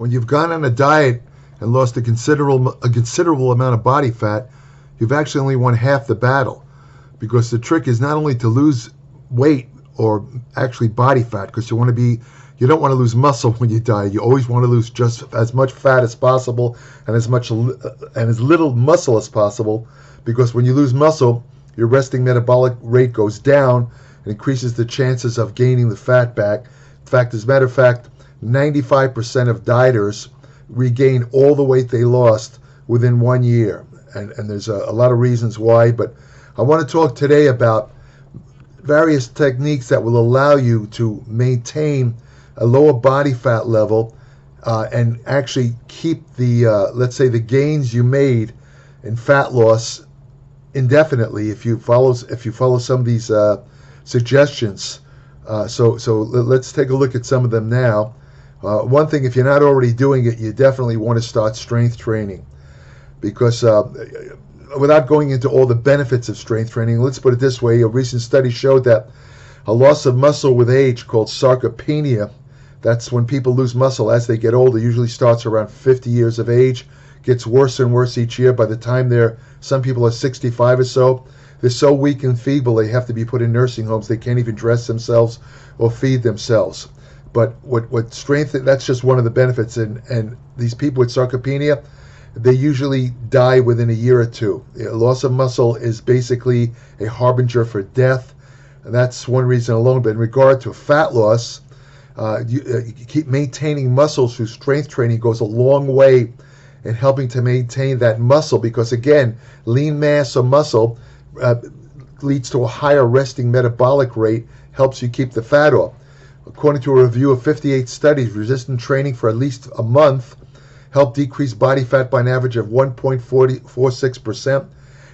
when you've gone on a diet and lost a considerable amount of body fat, you've actually only won half the battle, because the trick is not only to lose weight or actually body fat, because you don't want to lose muscle when you diet. You always want to lose just as much fat as possible and as little muscle as possible, because when you lose muscle, your resting metabolic rate goes down and increases the chances of gaining the fat back. In fact, as a matter of fact, 95% of dieters regain all the weight they lost within 1 year. And there's a lot of reasons why, but I want to talk today about various techniques that will allow you to maintain a lower body fat level and actually keep the, let's say, the gains you made in fat loss indefinitely if you follow some of these suggestions. So let's take a look at some of them now. One thing, if you're not already doing it, you definitely want to start strength training, because without going into all the benefits of strength training, let's put it this way. A recent study showed that a loss of muscle with age, called sarcopenia, that's when people lose muscle as they get older, usually starts around 50 years of age, gets worse and worse each year. By the time some people are 65 or so, they're so weak and feeble they have to be put in nursing homes. They can't even dress themselves or feed themselves. But what strength, that's just one of the benefits. And these people with sarcopenia, they usually die within a year or two. Loss of muscle is basically a harbinger for death, and that's one reason alone. But in regard to fat loss, you keep maintaining muscle through strength training goes a long way in helping to maintain that muscle, because again, lean mass or muscle leads to a higher resting metabolic rate, helps you keep the fat off. According to a review of 58 studies, resistant training for at least a month helped decrease body fat by an average of 1.46%.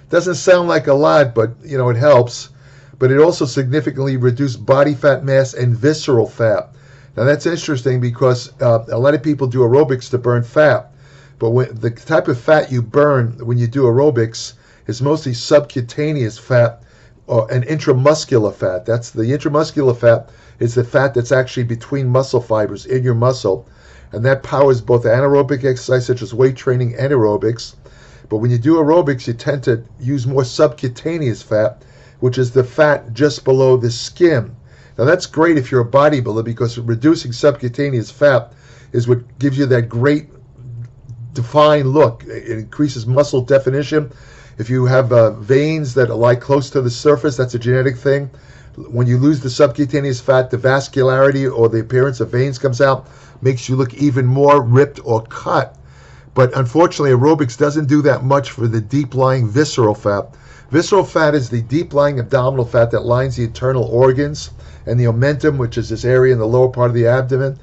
Doesn't sound like a lot, but it helps. But it also significantly reduced body fat mass and visceral fat. Now that's interesting, because a lot of people do aerobics to burn fat, but the type of fat you burn when you do aerobics is mostly subcutaneous fat and intramuscular fat. That's the intramuscular fat is the fat that's actually between muscle fibers in your muscle, and that powers both anaerobic exercise such as weight training and aerobics. But when you do aerobics, you tend to use more subcutaneous fat, which is the fat just below the skin. Now that's great if you're a bodybuilder, because reducing subcutaneous fat is what gives you that great defined look. It increases muscle definition. If you have veins that lie close to the surface, that's a genetic thing. When you lose the subcutaneous fat, the vascularity or the appearance of veins comes out, makes you look even more ripped or cut. But unfortunately, aerobics doesn't do that much for the deep-lying visceral fat. Visceral fat is the deep-lying abdominal fat that lines the internal organs, and the omentum, which is this area in the lower part of the abdomen.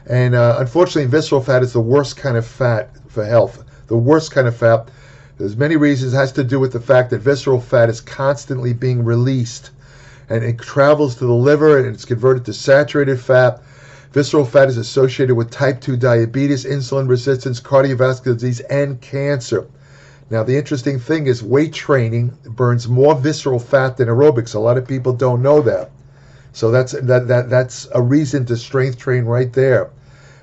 And unfortunately, visceral fat is the worst kind of fat for health. The worst kind of fat. There's many reasons. It has to do with the fact that visceral fat is constantly being released, and it travels to the liver and it's converted to saturated fat. Visceral fat is associated with type 2 diabetes, insulin resistance, cardiovascular disease, and cancer. Now, the interesting thing is weight training burns more visceral fat than aerobics. A lot of people don't know that. So that's a reason to strength train right there.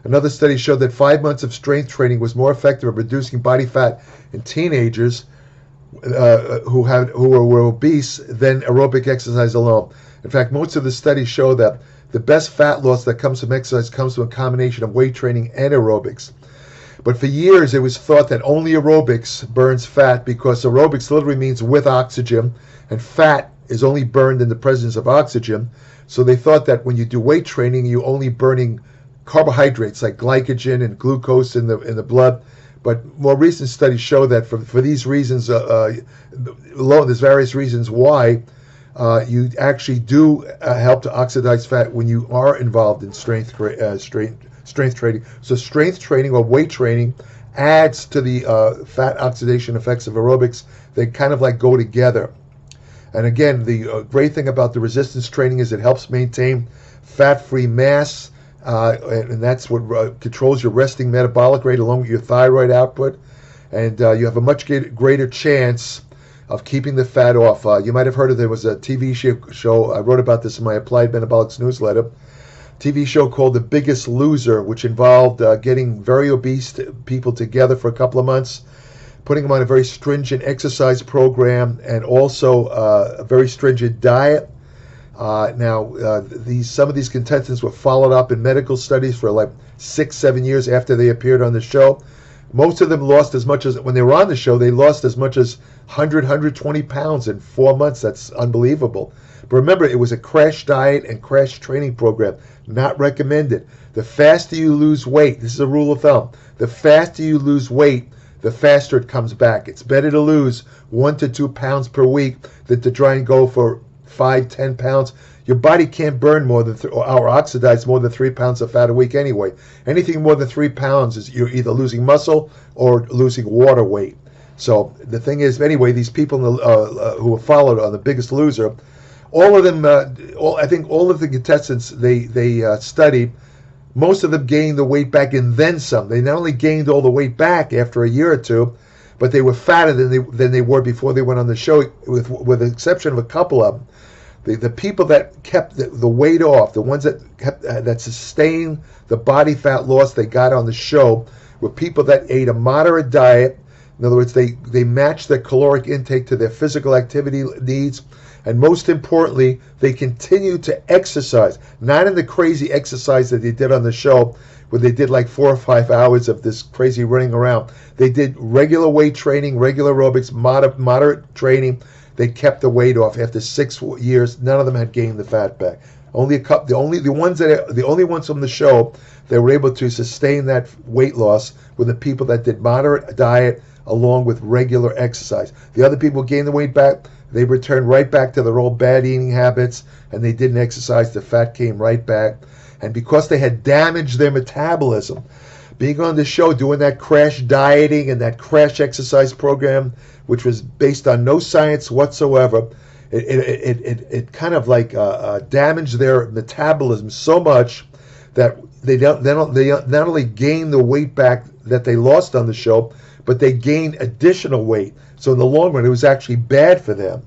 Another study showed that 5 months of strength training was more effective at reducing body fat in teenagers who were obese than aerobic exercise alone. In fact, most of the studies show that the best fat loss that comes from exercise comes from a combination of weight training and aerobics. But for years, it was thought that only aerobics burns fat, because aerobics literally means with oxygen, and fat is only burned in the presence of oxygen. So they thought that when you do weight training, you're only burning carbohydrates like glycogen and glucose in the blood. But more recent studies show that for these reasons alone, there's various reasons why you actually do help to oxidize fat when you are involved in strength training. So strength training or weight training adds to the fat oxidation effects of aerobics. They kind of like go together. And again, the great thing about the resistance training is it helps maintain fat-free mass, and that's what controls your resting metabolic rate along with your thyroid output. And you have a much greater chance of keeping the fat off. You might have heard there was a TV show, I wrote about this in my Applied Metabolics newsletter. TV show called The Biggest Loser, which involved getting very obese people together for a couple of months, putting them on a very stringent exercise program and also a very stringent diet. Some of these contestants were followed up in medical studies for like 6-7 years after they appeared on the show. Most of them lost as much as, when they were on the show, they lost as much as 120 pounds in 4 months. That's unbelievable. But remember, it was a crash diet and crash training program, not recommended. The faster you lose weight, this is a rule of thumb, the faster you lose weight, the faster it comes back. It's better to lose 1 to 2 pounds per week than to try and go for 5-10 pounds. Your body can't burn more than or oxidize more than 3 pounds of fat a week anyway. Anything more than 3 pounds is you're either losing muscle or losing water weight. So the thing is, anyway, these people who were followed on The Biggest Loser, all of them, I think all of the contestants they studied, most of them gained the weight back and then some. They not only gained all the weight back after a year or two, but they were fatter than they were before they went on the show, with the exception of a couple of them. The people that kept the weight off, the ones that sustained the body fat loss they got on the show, were people that ate a moderate diet. In other words, they matched their caloric intake to their physical activity needs. And most importantly, they continued to exercise, not in the crazy exercise that they did on the show, where they did like 4 or 5 hours of this crazy running around. They did regular weight training, regular aerobics, moderate training. They kept the weight off. After 6 years, none of them had gained the fat back. Only a couple. The only ones from the show that were able to sustain that weight loss were the people that did moderate diet along with regular exercise. The other people gained the weight back. They returned right back to their old bad eating habits, and they didn't exercise. The fat came right back. And because they had damaged their metabolism, being on the show, doing that crash dieting and that crash exercise program, which was based on no science whatsoever, it kind of like damaged their metabolism so much that they not only gained the weight back that they lost on the show, but they gained additional weight. So in the long run, it was actually bad for them.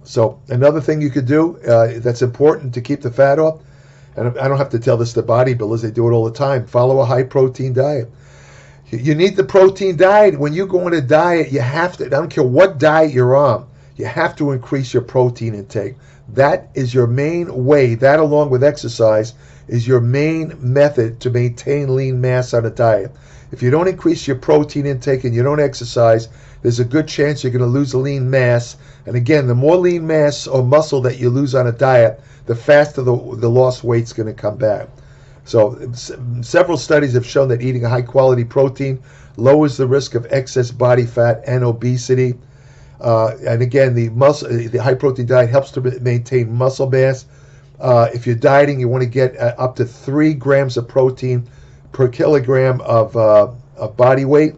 So another thing you could do that's important to keep the fat off, and I don't have to tell this to bodybuilders, they do it all the time, follow a high-protein diet. You need the protein diet. When you go on a diet, you have to, I don't care what diet you're on, you have to increase your protein intake. That is your main way, that along with exercise, is your main method to maintain lean mass on a diet. If you don't increase your protein intake and you don't exercise, there's a good chance you're going to lose lean mass. And again, the more lean mass or muscle that you lose on a diet, the faster the lost weight's going to come back. So several studies have shown that eating a high-quality protein lowers the risk of excess body fat and obesity. And again, the high-protein diet helps to maintain muscle mass. If you're dieting, you want to get up to 3 grams of protein per kilogram of body weight.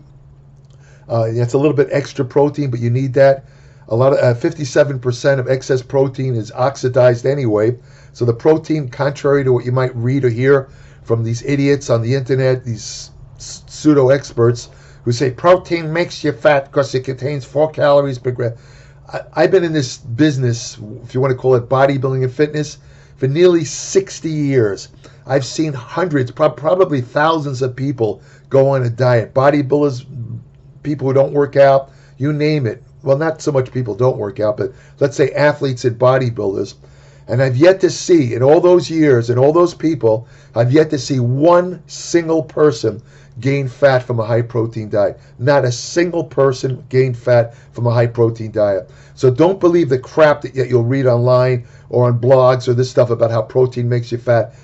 That's a little bit extra protein, but you need that. 57% of excess protein is oxidized anyway. So the protein, contrary to what you might read or hear from these idiots on the internet, these pseudo experts who say protein makes you fat because it contains 4 calories per gram. I've been in this business, if you want to call it bodybuilding and fitness, for nearly 60 years. I've seen hundreds, probably thousands of people go on a diet. Bodybuilders, people who don't work out, you name it. Well, not so much people don't work out, but let's say athletes and bodybuilders. And I've yet to see, in all those years and all those people, I've yet to see one single person gain fat from a high-protein diet. Not a single person gained fat from a high-protein diet. So don't believe the crap that you'll read online or on blogs or this stuff about how protein makes you fat.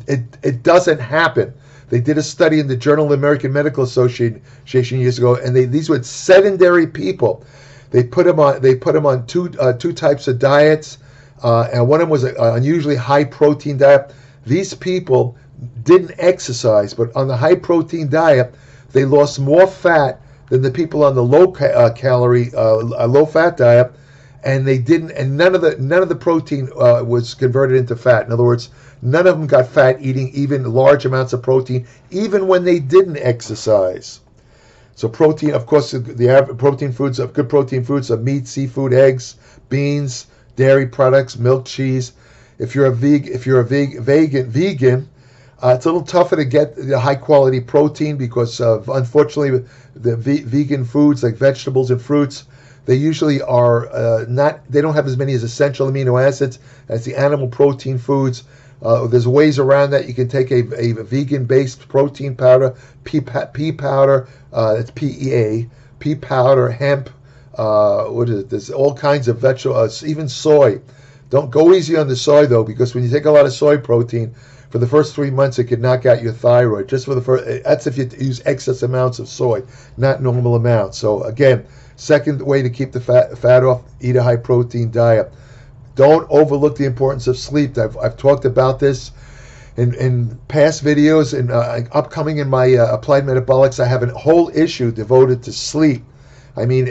It doesn't happen. They did a study in the Journal of the American Medical Association years ago, and these were sedentary people. They put them on two types of diets, and one of them was an unusually high protein diet. These people didn't exercise, but on the high protein diet, they lost more fat than the people on the low calorie, low fat diet, and they didn't. And none of the protein was converted into fat. In other words, none of them got fat eating even large amounts of protein, even when they didn't exercise. So protein, of course, the protein foods, good protein foods are meat, seafood, eggs, beans, dairy products, milk, cheese. If you're a vegan, it's a little tougher to get the high quality protein because of, unfortunately, the vegan foods like vegetables and fruits, they usually are they don't have as many as essential amino acids as the animal protein foods. There's ways around that. You can take a vegan-based protein powder, pea powder, it's PEA, pea powder, hemp, what is it? There's all kinds of vegetables, even soy. Don't go easy on the soy, though, because when you take a lot of soy protein, for the first 3 months, it could knock out your thyroid. Just for the first, that's if you use excess amounts of soy, not normal amounts. So again, second way to keep the fat off, eat a high-protein diet. Don't overlook the importance of sleep. I've talked about this in past videos, and upcoming in my Applied Metabolics. I have a whole issue devoted to sleep. I mean,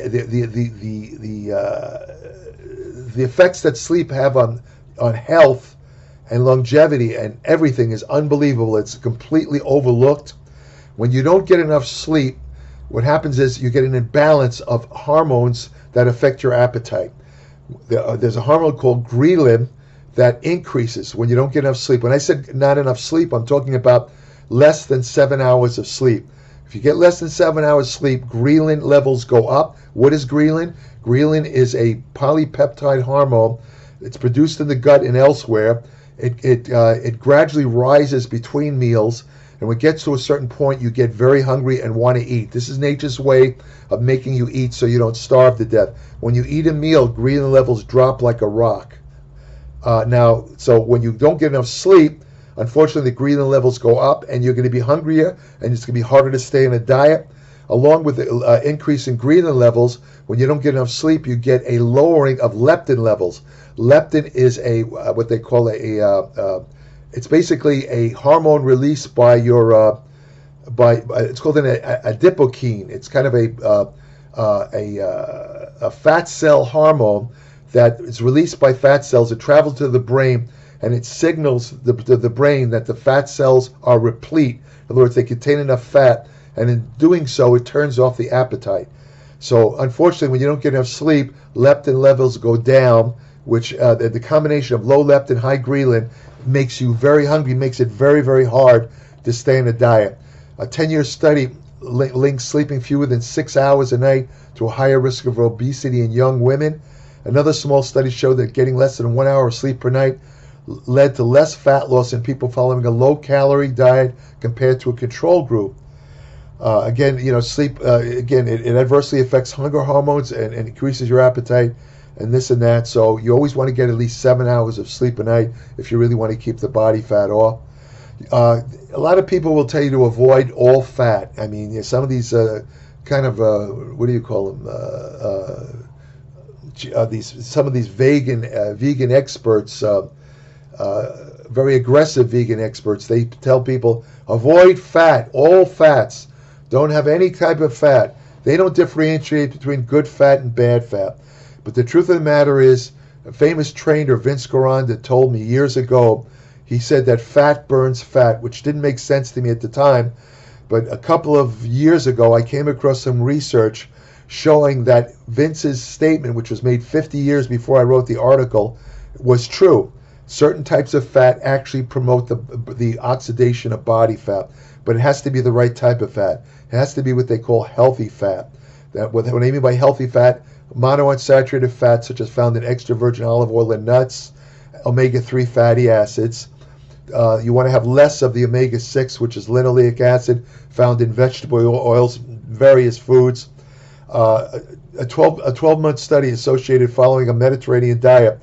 the effects that sleep have on health and longevity and everything is unbelievable. It's completely overlooked. When you don't get enough sleep, what happens is you get an imbalance of hormones that affect your appetite. There's a hormone called Greelin that increases when you don't get enough sleep. When I said not enough sleep, I'm talking about less than 7 hours of sleep. If you get less than 7 hours sleep, Greelin levels go up. What is Greelin? Greelin is a polypeptide hormone. It's produced in the gut and elsewhere. It gradually rises between meals, and when it gets to a certain point, you get very hungry and want to eat. This is nature's way of making you eat so you don't starve to death. When you eat a meal, Greelin levels drop like a rock. So when you don't get enough sleep, unfortunately, the Greelin levels go up, and you're going to be hungrier, and it's going to be harder to stay in a diet. Along with the increase in Greelin levels, when you don't get enough sleep, you get a lowering of leptin levels. Leptin is what they call it's basically a hormone released by your it's called an adipokine. It's kind of a fat cell hormone that is released by fat cells. It travels to the brain, and it signals to the brain that the fat cells are replete. In other words, they contain enough fat, and in doing so, it turns off the appetite. So unfortunately, when you don't get enough sleep, leptin levels go down, which the combination of low leptin, high Greelin makes you very hungry, makes it very, very hard to stay in a diet. A 10-year study links sleeping fewer than 6 hours a night to a higher risk of obesity in young women. Another small study showed that getting less than 1 hour of sleep per night led to less fat loss in people following a low-calorie diet compared to a control group. Again, sleep, it adversely affects hunger hormones and increases your appetite and this and that. So you always want to get at least 7 hours of sleep a night if you really want to keep the body fat off. A lot of people will tell you to avoid all fat. I mean, some of these kind of, what do you call them? Some of these vegan experts, very aggressive vegan experts, they tell people, avoid fat, all fats. Don't have any type of fat. They don't differentiate between good fat and bad fat. But the truth of the matter is, a famous trainer, Vince Garanda, told me years ago, he said that fat burns fat, which didn't make sense to me at the time. But a couple of years ago, I came across some research showing that Vince's statement, which was made 50 years before I wrote the article, was true. Certain types of fat actually promote the oxidation of body fat, but it has to be the right type of fat. It has to be what they call healthy fat. What I mean by healthy fat, monounsaturated fats such as found in extra virgin olive oil and nuts, omega-3 fatty acids. You want to have less of the omega-6, which is linoleic acid, found in vegetable oils, various foods. A 12-month study associated following a Mediterranean diet.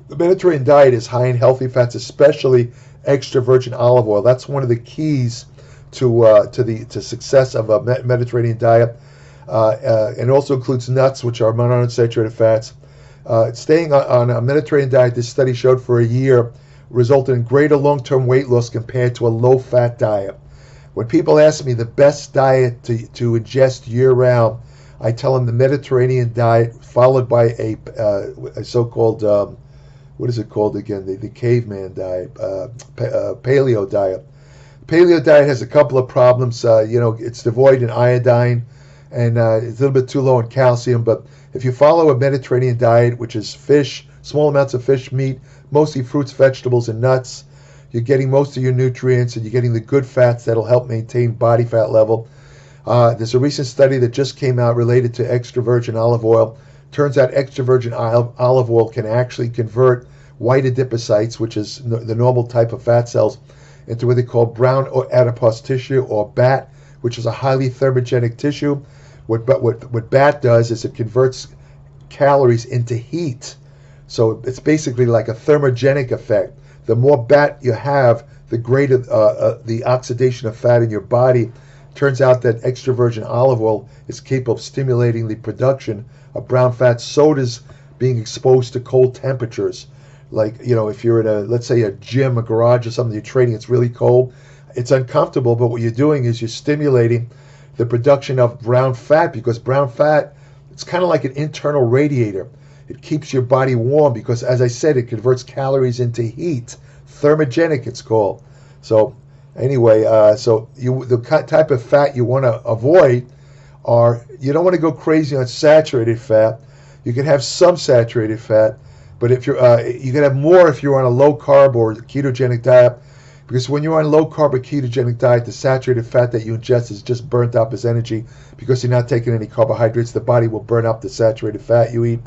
The Mediterranean diet is high in healthy fats, especially extra virgin olive oil. That's one of the keys to success of a Mediterranean diet. And it also includes nuts, which are monounsaturated fats. Staying on a Mediterranean diet, this study showed for a year, resulted in greater long-term weight loss compared to a low-fat diet. When people ask me the best diet to ingest year-round, I tell them the Mediterranean diet, followed by a so-called, what is it called again? The caveman diet, paleo diet. Paleo diet has a couple of problems. It's devoid in iodine, and it's a little bit too low in calcium. But if you follow a Mediterranean diet, which is fish, small amounts of fish, meat, mostly fruits, vegetables, and nuts. You're getting most of your nutrients, and you're getting the good fats that'll help maintain body fat level. There's a recent study that just came out related to extra virgin olive oil. Turns out extra virgin olive oil can actually convert white adipocytes, which is the normal type of fat cells, into what they call brown adipose tissue, or BAT, which is a highly thermogenic tissue. What BAT does is it converts calories into heat. So it's basically like a thermogenic effect. The more BAT you have, the greater the oxidation of fat in your body. Turns out that extra virgin olive oil is capable of stimulating the production of brown fat. Sodas being exposed to cold temperatures. Like, if you're in let's say a gym, a garage or something, you're training, it's really cold. It's uncomfortable, but what you're doing is you're stimulating the production of brown fat, because brown fat, it's kind of like an internal radiator. It keeps your body warm because, as I said, it converts calories into heat. Thermogenic, it's called. So anyway, the type of fat you want to avoid are, you don't want to go crazy on saturated fat. You can have some saturated fat, but if you can have more if you're on a low carb or ketogenic diet, because when you're on a low carb or ketogenic diet, the saturated fat that you ingest is just burnt up as energy because you're not taking any carbohydrates. The body will burn up the saturated fat you eat.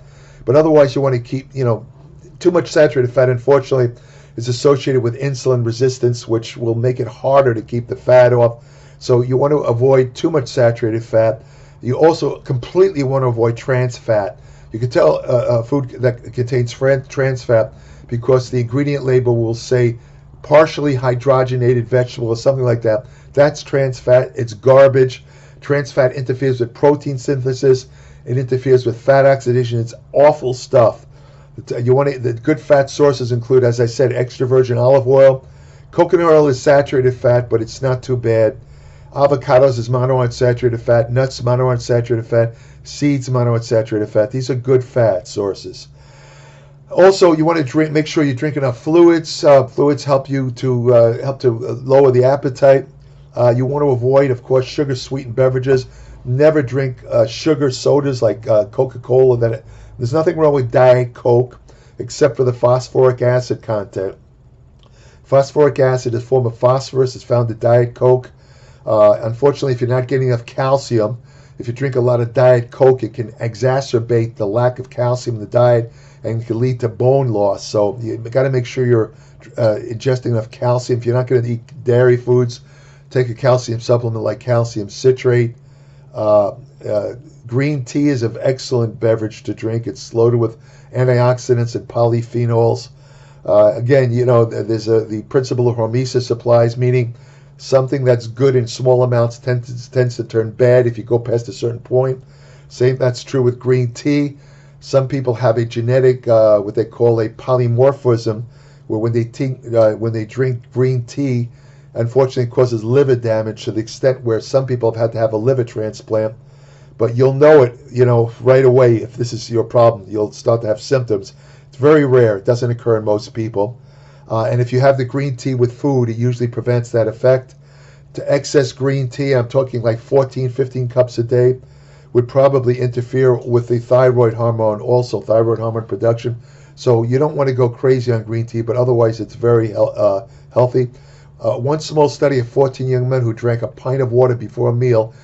But otherwise, you want to keep, too much saturated fat, unfortunately, is associated with insulin resistance, which will make it harder to keep the fat off. So you want to avoid too much saturated fat. You also completely want to avoid trans fat. You can tell a food that contains trans fat because the ingredient label will say partially hydrogenated vegetable or something like that. That's trans fat. It's garbage. Trans fat interferes with protein synthesis. It interferes with fat oxidation. It's awful stuff. The good fat sources include, as I said, extra virgin olive oil. Coconut oil is saturated fat, but it's not too bad. Avocados is monounsaturated fat. Nuts, monounsaturated fat. Seeds, monounsaturated fat. These are good fat sources. Also, you want to make sure you drink enough fluids. Fluids help you to lower the appetite. You want to avoid, of course, sugar-sweetened beverages. Never drink sugar sodas like Coca-Cola. There's nothing wrong with Diet Coke except for the phosphoric acid content. Phosphoric acid is a form of phosphorus. It's found in Diet Coke. Unfortunately, if you're not getting enough calcium, if you drink a lot of Diet Coke, it can exacerbate the lack of calcium in the diet and can lead to bone loss. So you got to make sure you're ingesting enough calcium. If you're not going to eat dairy foods, take a calcium supplement like calcium citrate. Green tea is an excellent beverage to drink. It's loaded with antioxidants and polyphenols. Again, there's the principle of hormesis applies, meaning something that's good in small amounts tends to turn bad if you go past a certain point. That's true with green tea. Some people have a genetic, what they call a polymorphism, where when they drink green tea, unfortunately it causes liver damage to the extent where some people have had to have a liver transplant. But you'll know it, right away if this is your problem. You'll start to have symptoms. It's very rare. It doesn't occur in most people. And if you have the green tea with food, it usually prevents that effect. To excess green tea, I'm talking like 14, 15 cups a day, would probably interfere with the thyroid hormone, also thyroid hormone production. So you don't want to go crazy on green tea, but otherwise it's very healthy. One small study of 14 young men who drank a pint of water before a meal,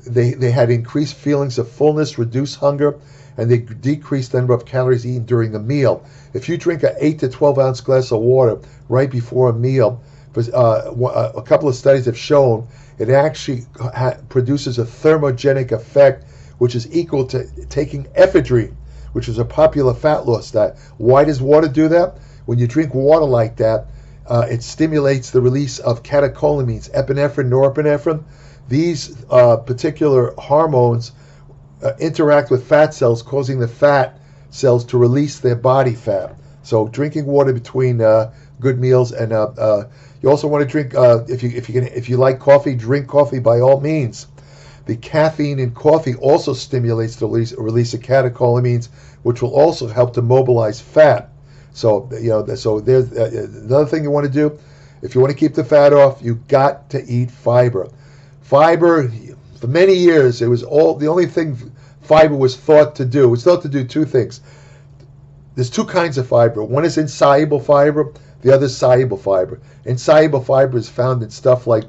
they had increased feelings of fullness, reduced hunger, and they decreased the number of calories eaten during the meal. If you drink an 8 to 12 ounce glass of water right before a meal, a couple of studies have shown it actually produces a thermogenic effect, which is equal to taking ephedrine, which is a popular fat loss diet. Why does water do that? When you drink water like that, it stimulates the release of catecholamines, epinephrine, norepinephrine. These particular hormones interact with fat cells, causing the fat cells to release their body fat. So drinking water between good meals, and you also want to drink if you like coffee, drink coffee by all means. The caffeine in coffee also stimulates the release of catecholamines, which will also help to mobilize fat. So there's another thing you want to do. If you want to keep the fat off, you got to eat fiber. Fiber, for many years, it was the only thing fiber was thought to do. It was thought to do two things. there's two kinds of fiber. One is insoluble fiber. The other is soluble fiber. Insoluble fiber is found in stuff like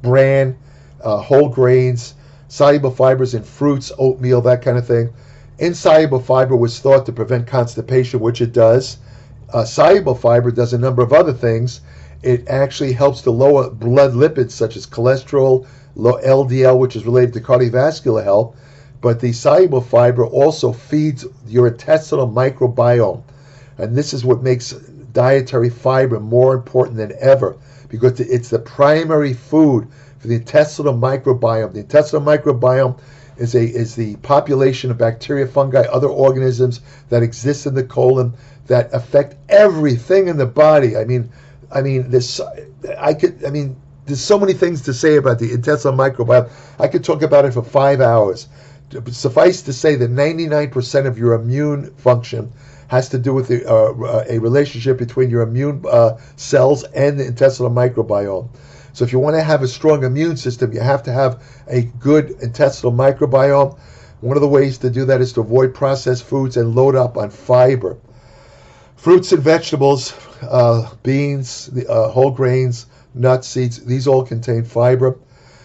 bran, whole grains, soluble fibers in fruits, oatmeal, that kind of thing. Insoluble fiber was thought to prevent constipation, which it does. Soluble fiber does a number of other things. It actually helps to lower blood lipids such as cholesterol, low LDL, which is related to cardiovascular health. But the soluble fiber also feeds your intestinal microbiome. And this is what makes dietary fiber more important than ever, because it's the primary food for the intestinal microbiome. The intestinal microbiome is the population of bacteria, fungi, other organisms that exist in the colon that affect everything in the body. There's so many things to say about the intestinal microbiome. I could talk about it for 5 hours. Suffice to say that 99% of your immune function has to do with a relationship between your immune cells and the intestinal microbiome. So if you want to have a strong immune system, you have to have a good intestinal microbiome. One of the ways to do that is to avoid processed foods and load up on fiber. Fruits and vegetables, beans, whole grains, nuts, seeds, these all contain fiber.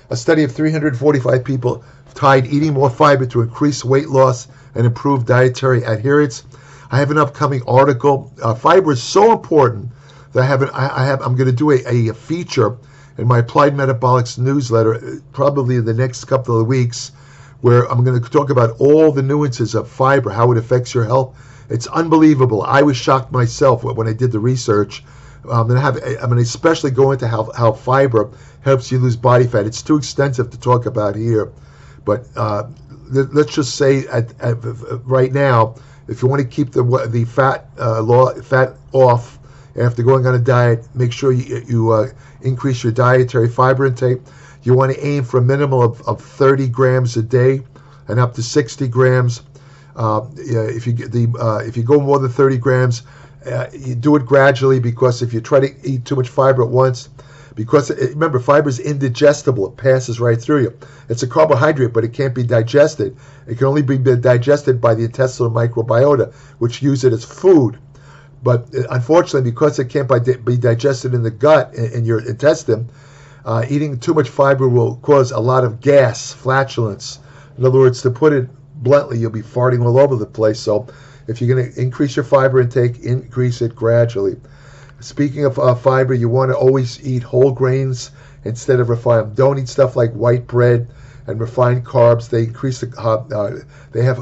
A study of 345 people tied eating more fiber to increase weight loss and improve dietary adherence. I have an upcoming article. Fiber is so important that I'm going to do a feature in my Applied Metabolics newsletter, probably in the next couple of weeks, where I'm going to talk about all the nuances of fiber, how it affects your health. It's unbelievable. I was shocked myself when I did the research. I'm going to especially go into how fiber helps you lose body fat. It's too extensive to talk about here, but let's just say right now, if you want to keep the fat off after going on a diet, make sure you increase your dietary fiber intake. You want to aim for a minimum of 30 grams a day and up to 60 grams. If you go more than 30 grams, you do it gradually, because if you try to eat too much fiber at once, remember, fiber is indigestible. It passes right through you. It's a carbohydrate, but it can't be digested. It can only be digested by the intestinal microbiota, which use it as food. But unfortunately, because it can't be digested in the gut, in your intestine, eating too much fiber will cause a lot of gas, flatulence. In other words, to put it bluntly, you'll be farting all over the place. So if you're going to increase your fiber intake, increase it gradually. Speaking of fiber, you want to always eat whole grains instead of refined. Don't eat stuff like white bread and refined carbs. They increase they have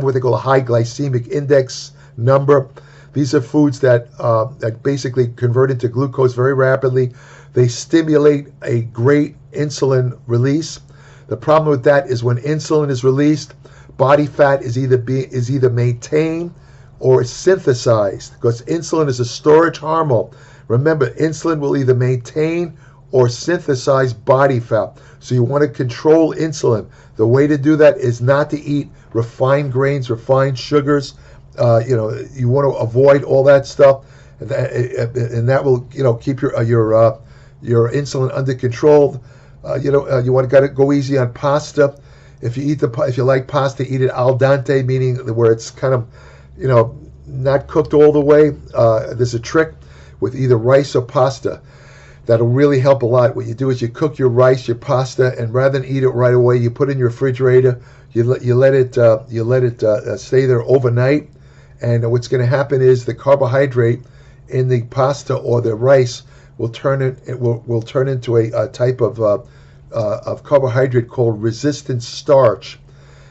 what they call a high glycemic index number. These are foods that basically convert into glucose very rapidly. They stimulate a great insulin release. The problem with that is when insulin is released, body fat is either maintained or synthesized, because insulin is a storage hormone. Remember, insulin will either maintain or synthesize body fat. So you want to control insulin. The way to do that is not to eat refined grains, refined sugars. You want to avoid all that stuff, and that will keep your insulin under control. You want to go easy on pasta. If you like pasta, eat it al dente, meaning where it's kind of not cooked all the way. There's a trick with either rice or pasta that'll really help a lot. What you do is you cook your rice, your pasta, and rather than eat it right away, you put it in your refrigerator. You let it stay there overnight, and what's going to happen is the carbohydrate in the pasta or the rice will turn into a type of carbohydrate called resistant starch.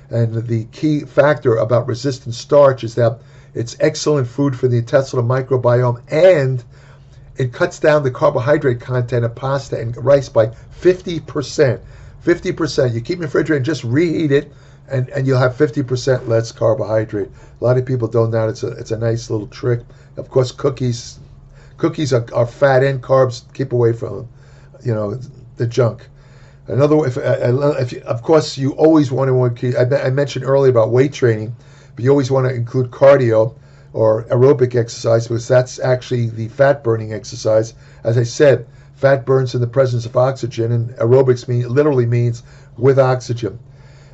And the key factor about resistant starch is that it's excellent food for the intestinal microbiome, and it cuts down the carbohydrate content of pasta and rice by 50%. 50%. You keep in the refrigerator and just reheat it, and you'll have 50% less carbohydrate. A lot of people don't know. It's a nice little trick. Of course, cookies are fat and carbs. Keep away from them. The junk. Another way, of course, you always want to increase. I mentioned earlier about weight training, but you always want to include cardio or aerobic exercise, because that's actually the fat burning exercise. As I said, fat burns in the presence of oxygen, and aerobics literally means with oxygen.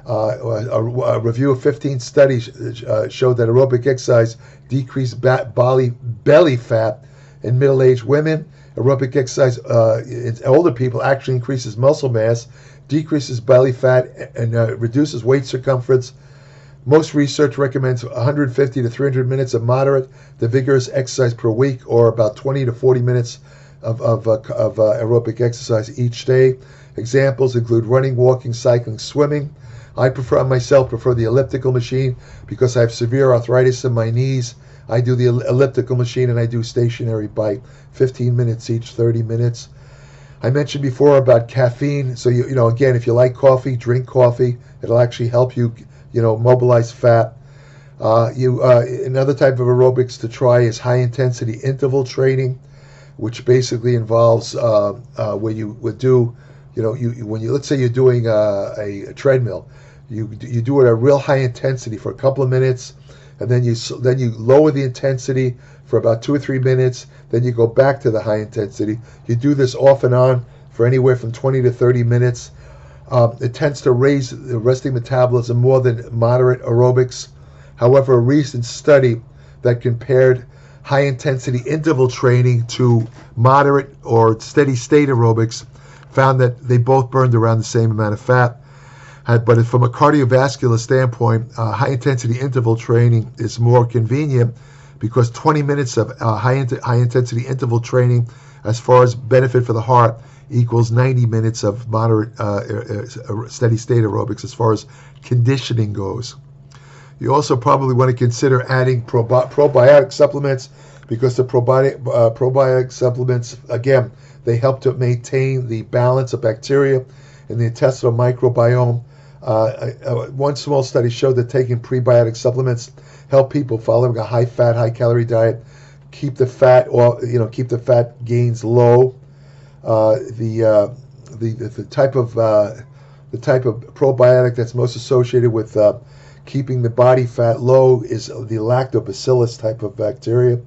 A review of 15 studies showed that aerobic exercise decreased belly fat in middle-aged women. Aerobic exercise in older people actually increases muscle mass, decreases belly fat, and reduces waist circumference. Most research recommends 150 to 300 minutes of moderate to vigorous exercise per week, or about 20 to 40 minutes of aerobic exercise each day. Examples include running, walking, cycling, swimming. I prefer the elliptical machine because I have severe arthritis in my knees. I do the elliptical machine and I do stationary bike, 15 minutes each, 30 minutes. I mentioned before about caffeine. So, again, if you like coffee, drink coffee. It'll actually help you, mobilize fat. Another type of aerobics to try is high-intensity interval training, which basically involves where you would do, let's say you're doing a treadmill. You do it at a real high intensity for a couple of minutes, and then you lower the intensity for about 2 or 3 minutes. Then you go back to the high intensity. You do this off and on for anywhere from 20 to 30 minutes. It tends to raise the resting metabolism more than moderate aerobics. However, a recent study that compared high intensity interval training to moderate or steady state aerobics found that they both burned around the same amount of fat. But from a cardiovascular standpoint, high-intensity interval training is more convenient because 20 minutes of high-intensity interval training, as far as benefit for the heart, equals 90 minutes of moderate steady-state aerobics as far as conditioning goes. You also probably want to consider adding probiotic supplements because the probiotic supplements, again, they help to maintain the balance of bacteria in the intestinal microbiome. One small study showed that taking prebiotic supplements help people following a high-fat, high-calorie diet keep the fat gains low. The type of probiotic that's most associated with keeping the body fat low is the lactobacillus type of bacteria.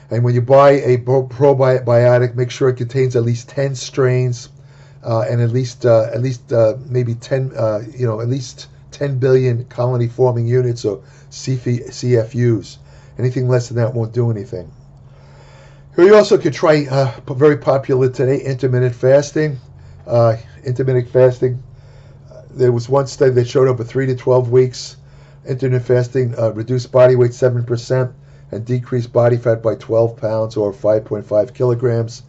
And when you buy a probiotic, make sure it contains at least 10 strains. And at least maybe 10 billion colony forming units, or CFUs. Anything less than that won't do anything. You also could try very popular today, intermittent fasting. There was one study that showed over 3 to 12 weeks, intermittent fasting reduced body weight 7% and decreased body fat by 12 pounds or 5.5 kilograms.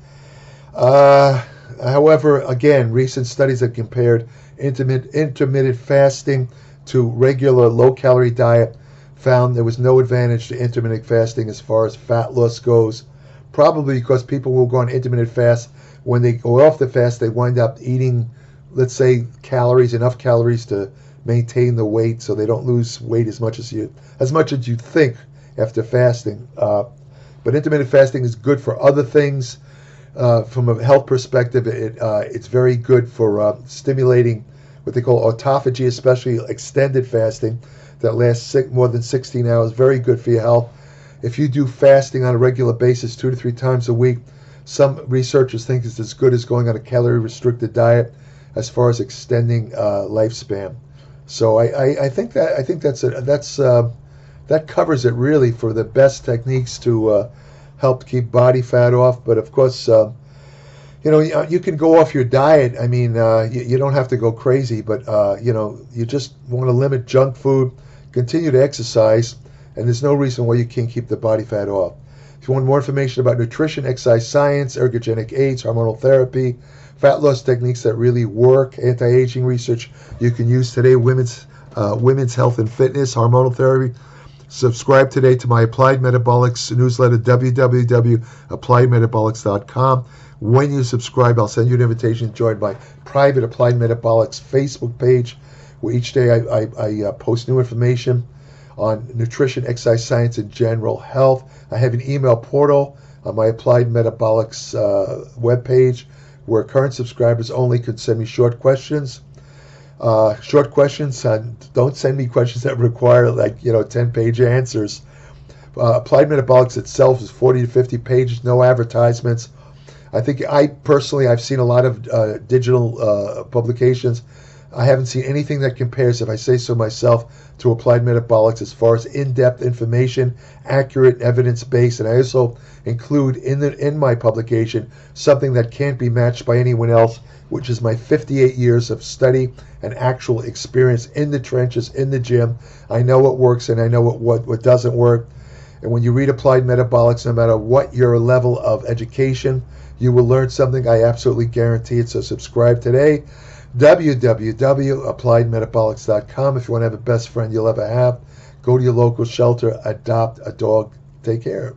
However, again, recent studies have compared intermittent fasting to regular low-calorie diet, found there was no advantage to intermittent fasting as far as fat loss goes, probably because people will go on intermittent fast. When they go off the fast, they wind up eating, let's say, enough calories to maintain the weight, so they don't lose weight as much as you think after fasting. But intermittent fasting is good for other things. From a health perspective, it's very good for stimulating what they call autophagy, especially extended fasting that lasts more than 16 hours. Very good for your health. If you do fasting on a regular basis 2 to 3 times a week, some researchers think it's as good as going on a calorie-restricted diet as far as extending lifespan. So I think that covers it really for the best techniques to help keep body fat off. But of course, you can go off your diet. I mean, you don't have to go crazy, but you just want to limit junk food, continue to exercise, and there's no reason why you can't keep the body fat off. If you want more information about nutrition, exercise science, ergogenic aids, hormonal therapy, fat loss techniques that really work, anti-aging research you can use today, women's health and fitness, hormonal therapy, subscribe today to my Applied Metabolics newsletter, www.appliedmetabolics.com. When you subscribe, I'll send you an invitation to join my private Applied Metabolics Facebook page, where each day I post new information on nutrition, exercise science, and general health. I have an email portal on my Applied Metabolics webpage where current subscribers only could send me short questions. Short questions, don't send me questions that require 10-page answers. Applied Metabolics itself is 40 to 50 pages, no advertisements. I think I've seen a lot of digital publications. I haven't seen anything that compares, if I say so myself, to Applied Metabolics as far as in-depth information, accurate, evidence-based, and I also include in my publication something that can't be matched by anyone else, which is my 58 years of study and actual experience in the trenches, in the gym. I know what works and I know what doesn't work. And when you read Applied Metabolics, no matter what your level of education, you will learn something. I absolutely guarantee it. So subscribe today. www.appliedmetabolics.com. If you want to have the best friend you'll ever have, go to your local shelter, adopt a dog. Take care.